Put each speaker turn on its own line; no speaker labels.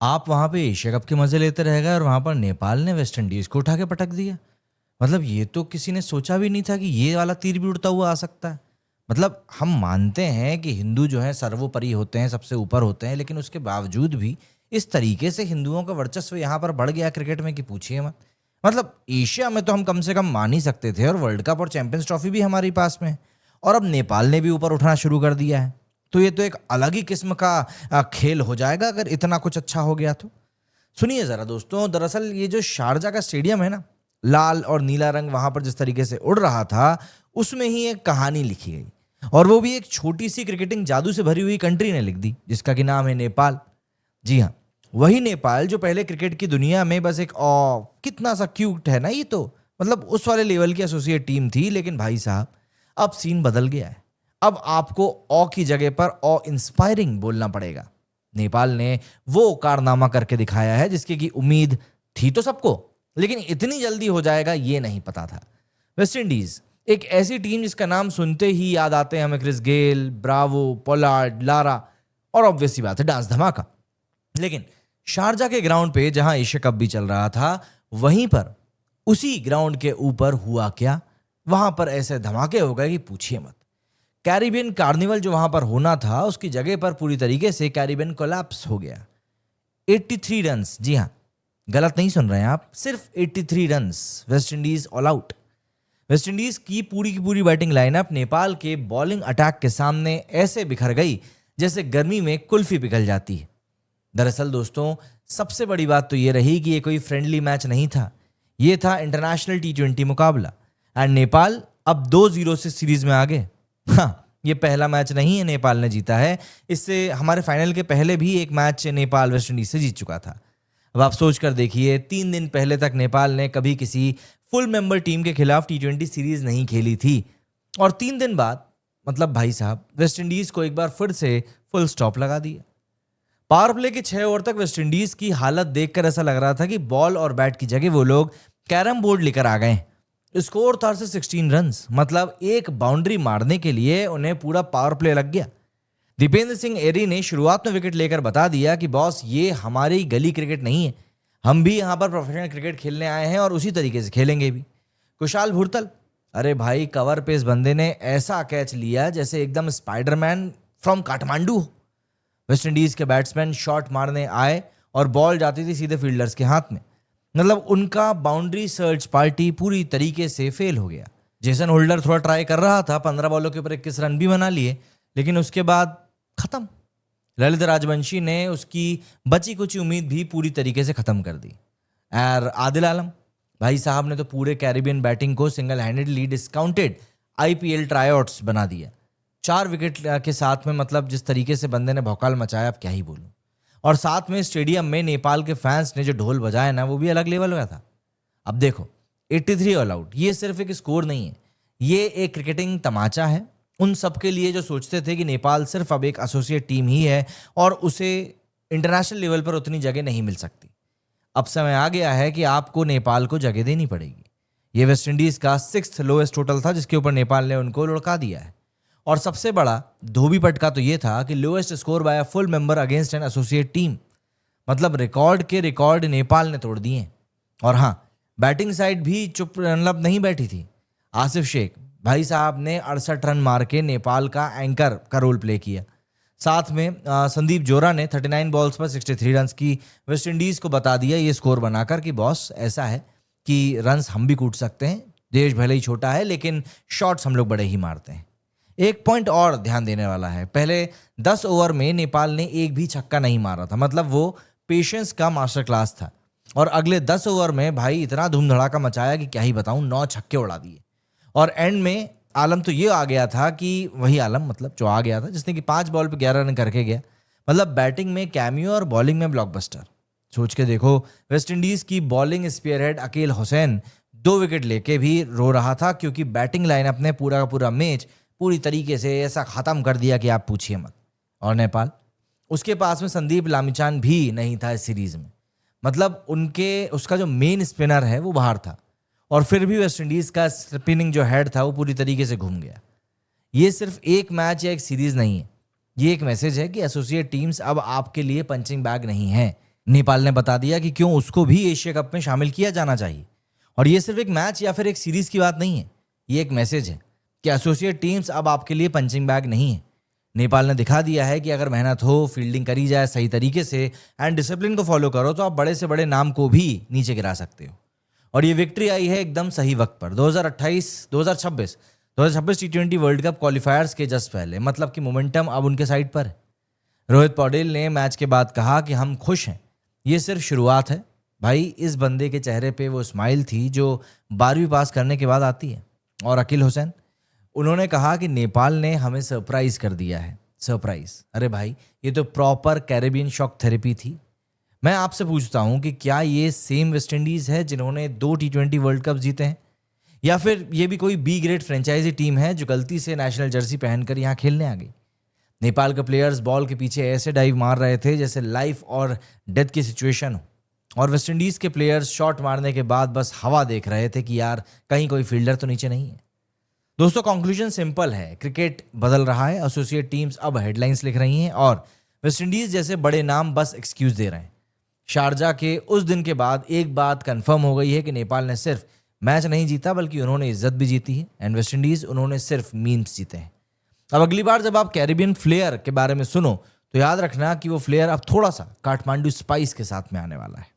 आप वहाँ पे एशिया कप के मजे लेते रह गए और वहाँ पर नेपाल ने वेस्ट इंडीज को उठा के पटक दिया। मतलब ये तो किसी ने सोचा भी नहीं था कि ये वाला तीर भी उड़ता हुआ आ सकता है। मतलब हम मानते हैं कि हिंदू जो है सर्वोपरि होते हैं, सबसे ऊपर होते हैं, लेकिन उसके बावजूद भी इस तरीके से हिंदुओं का वर्चस्व यहाँ पर बढ़ गया क्रिकेट में कि पूछिए मत। मतलब एशिया में तो हम कम से कम मान ही सकते थे, और वर्ल्ड कप और चैंपियंस ट्रॉफी भी हमारे पास में है, और अब नेपाल ने भी ऊपर उठना शुरू कर दिया है। तो ये तो एक अलग ही किस्म का खेल हो जाएगा अगर इतना कुछ अच्छा हो गया तो। सुनिए जरा दोस्तों, दरअसल ये जो शारजा का स्टेडियम है ना, लाल और नीला रंग वहां पर जिस तरीके से उड़ रहा था, उसमें ही एक कहानी लिखी गई, और वो भी एक छोटी सी क्रिकेटिंग जादू से भरी हुई कंट्री ने लिख दी, जिसका कि नाम है नेपाल। जी हाँ, वही नेपाल जो पहले क्रिकेट की दुनिया में बस एक कितना सा क्यूट है ना ये तो, मतलब उस वाले लेवल की एसोसिएट टीम थी। लेकिन भाई साहब, अब सीन बदल गया है। अब आपको की जगह पर इंस्पायरिंग बोलना पड़ेगा। नेपाल ने वो कारनामा करके दिखाया है जिसकी की उम्मीद थी तो सबको, लेकिन इतनी जल्दी हो जाएगा ये नहीं पता था। वेस्ट इंडीज एक ऐसी टीम जिसका नाम सुनते ही याद आते हैं हमें Chris Gayle, Bravo, Pollard, Lara, और ऑब्वियसली बात है डांस धमाका। लेकिन शारजा के ग्राउंड पे जहां एशिया कप भी चल रहा था, वहीं पर उसी ग्राउंड के ऊपर हुआ क्या, वहां पर ऐसे धमाके हो गए कि पूछिए मत। कैरिबियन कार्निवल जो वहां पर होना था, उसकी जगह पर पूरी तरीके से कैरिबियन कोलैप्स हो गया। 83 रन्स, जी हां, गलत नहीं सुन रहे हैं आप, सिर्फ 83 runs, West Indies all out. Waste Indies की पूरी बैटिंग लाइनअप नेपाल के बॉलिंग अटैक के सामने ऐसे बिखर गई जैसे गर्मी में कुल्फी पिघल जाती है। दरअसल दोस्तों, सबसे बड़ी बात तो ये रही कि ये कोई फ्रेंडली मैच नहीं था, ये था इंटरनेशनल T20 मुकाबला, एंड नेपाल अब 2-0 से सीरीज में आ गए। हाँ, ये पहला मैच नहीं है नेपाल ने जीता है, इससे हमारे फाइनल के पहले भी एक मैच नेपाल वेस्ट इंडीज से जीत चुका था। अब आप सोच कर देखिए, 3 दिन पहले तक नेपाल ने कभी किसी फुल मेंबर टीम के खिलाफ T20 सीरीज नहीं खेली थी, और 3 दिन बाद मतलब भाई साहब, वेस्ट इंडीज को एक बार फिर से फुल स्टॉप लगा दिया। पावर प्ले के 6 ओवर तक वेस्ट इंडीज की हालत देखकर ऐसा लग रहा था कि बॉल और बैट की जगह वो लोग कैरम बोर्ड लेकर आ गए। स्कोर था से 16 रन्स, मतलब एक बाउंड्री मारने के लिए उन्हें पूरा पावर प्ले लग गया। दीपेंद्र सिंह एरी ने शुरुआत में विकेट लेकर बता दिया कि बॉस, ये हमारी गली क्रिकेट नहीं है, हम भी यहाँ पर प्रोफेशनल क्रिकेट खेलने आए हैं और उसी तरीके से खेलेंगे भी। कुशाल भुरतल, अरे भाई, कवर पे इस बंदे ने ऐसा कैच लिया जैसे एकदम Spiderman from Kathmandu. West Indies के बैट्समैन शॉट मारने आए और बॉल जाती थी सीधे फील्डर्स के हाथ में, मतलब उनका बाउंड्री सर्च पार्टी पूरी तरीके से फेल हो गया। जेसन होल्डर थोड़ा ट्राई कर रहा था, 15 बॉलों के ऊपर 21 रन भी बना लिए, लेकिन उसके बाद खत्म। ललित राजवंशी ने उसकी बची कुछ उम्मीद भी पूरी तरीके से खत्म कर दी। और आदिल आलम भाई साहब ने तो पूरे कैरिबियन बैटिंग को सिंगल हैंडेडली डिस्काउंटेड IPL ट्राईआउट्स बना दिया 4 विकेट के साथ में। मतलब जिस तरीके से बंदे ने भौकाल मचाया, अब क्या ही बोलूं। और साथ में स्टेडियम में नेपाल के फैंस ने जो ढोल बजाया ना, वो भी अलग लेवल का था। अब देखो, 83 ऑल आउट, ये सिर्फ एक स्कोर नहीं है, ये एक क्रिकेटिंग तमाचा है उन सबके लिए जो सोचते थे कि नेपाल सिर्फ अब एक एसोसिएट टीम ही है और उसे इंटरनेशनल लेवल पर उतनी जगह नहीं मिल सकती। अब समय आ गया है कि आपको नेपाल को जगह देनी पड़ेगी। ये वेस्ट इंडीज का 6th लोएस्ट टोटल था, जिसके ऊपर नेपाल ने उनको लुढ़का दिया है। और सबसे बड़ा धोबी पटका तो ये था कि lowest score bye a full member against an associate team, मतलब रिकॉर्ड के रिकॉर्ड नेपाल ने तोड़ दिए। और हाँ, बैटिंग साइड भी चुप मतलब नहीं बैठी थी। आसिफ शेख भाई साहब ने 68 रन मार के नेपाल का एंकर का रोल प्ले किया। साथ में संदीप जोरा ने 39 बॉल्स पर 63 रन की वेस्ट इंडीज को बता दिया ये स्कोर बनाकर कि बॉस, ऐसा है कि रन्स हम भी कूट सकते हैं, देश भले ही छोटा है लेकिन शॉट्स हम लोग बड़े ही मारते हैं। एक पॉइंट और ध्यान देने वाला है, पहले 10 ओवर में नेपाल ने एक भी छक्का नहीं मारा था, मतलब वो पेशेंस का मास्टर क्लास था। और अगले 10 ओवर में भाई इतना धूम धड़ाका मचाया कि क्या ही बताऊं, 9 छक्के उड़ा दिए। और एंड में आलम तो ये आ गया था कि वही आलम, मतलब जो आ गया था जिसने कि 5 बॉल पे 11 रन करके गया। मतलब बैटिंग में कैमियो और बॉलिंग में ब्लॉकबस्टर। सोच के देखो, वेस्ट इंडीज की bowling spearhead Akeal Hosein 2 wicket लेके भी रो रहा था, क्योंकि बैटिंग लाइनअप ने पूरा का पूरा मैच पूरी तरीके से ऐसा खत्म कर दिया कि आप पूछिए मत। और नेपाल, उसके पास में संदीप लामिचान भी नहीं था इस सीरीज में, मतलब उसका जो मेन स्पिनर है वो बाहर था, और फिर भी वेस्ट इंडीज का स्पिनिंग जो हेड था वो पूरी तरीके से घूम गया। ये सिर्फ एक मैच या एक सीरीज नहीं है, ये एक मैसेज है कि एसोसिएट टीम्स अब आपके लिए पंचिंग बैग नहीं है। नेपाल ने बता दिया कि क्यों उसको भी एशिया कप में शामिल किया जाना चाहिए। और ये सिर्फ एक मैच या फिर एक सीरीज की बात नहीं है, ये एक मैसेज है कि एसोसिएट टीम्स अब आपके लिए पंचिंग बैग नहीं है। नेपाल ने दिखा दिया है कि अगर मेहनत हो, फील्डिंग करी जाए सही तरीके से एंड डिसिप्लिन को फॉलो करो तो आप बड़े से बड़े नाम को भी नीचे गिरा सकते हो। और ये विक्ट्री आई है एकदम सही वक्त पर। 2026 T20 वर्ल्ड कप क्वालिफायर्स के जस्ट पहले, मतलब कि मोमेंटम अब उनके साइड पर है। रोहित पौडेल ने मैच के बाद कहा कि हम खुश हैं, ये सिर्फ शुरुआत है। भाई, इस बंदे के चेहरे पे वो स्माइल थी जो 12वीं पास करने के बाद आती है। और अकील हुसैन, उन्होंने कहा कि नेपाल ने हमें सरप्राइज कर दिया है। सरप्राइज? अरे भाई, ये तो प्रॉपर कैरेबियन शॉक थेरेपी थी। मैं आपसे पूछता हूं कि क्या ये सेम वेस्ट इंडीज है जिन्होंने 2 T20 वर्ल्ड कप जीते हैं, या फिर ये भी कोई बी ग्रेड फ्रेंचाइजी टीम है जो गलती से नेशनल जर्सी पहनकर यहाँ खेलने आ गई? नेपाल के प्लेयर्स बॉल के पीछे ऐसे डाइव मार रहे थे जैसे लाइफ और डेथ की सिचुएशन हो, और वेस्ट इंडीज के प्लेयर्स शॉट मारने के बाद बस हवा देख रहे थे कि यार कहीं कोई फील्डर तो नीचे नहीं है। दोस्तों, कंक्लूजन सिंपल है, क्रिकेट बदल रहा है, एसोसिएट टीम्स अब हेडलाइंस लिख रही हैं और वेस्ट इंडीज जैसे बड़े नाम बस एक्सक्यूज दे रहे हैं। शारजा के उस दिन के बाद एक बात कंफर्म हो गई है कि नेपाल ने सिर्फ मैच नहीं जीता बल्कि उन्होंने इज्जत भी जीती है, एंड वेस्ट इंडीज उन्होंने सिर्फ मीम्स जीते हैं। अब अगली बार जब आप कैरिबियन फ्लेयर के बारे में सुनो तो याद रखना कि वो फ्लेयर अब थोड़ा सा काठमांडू स्पाइस के साथ में आने वाला है।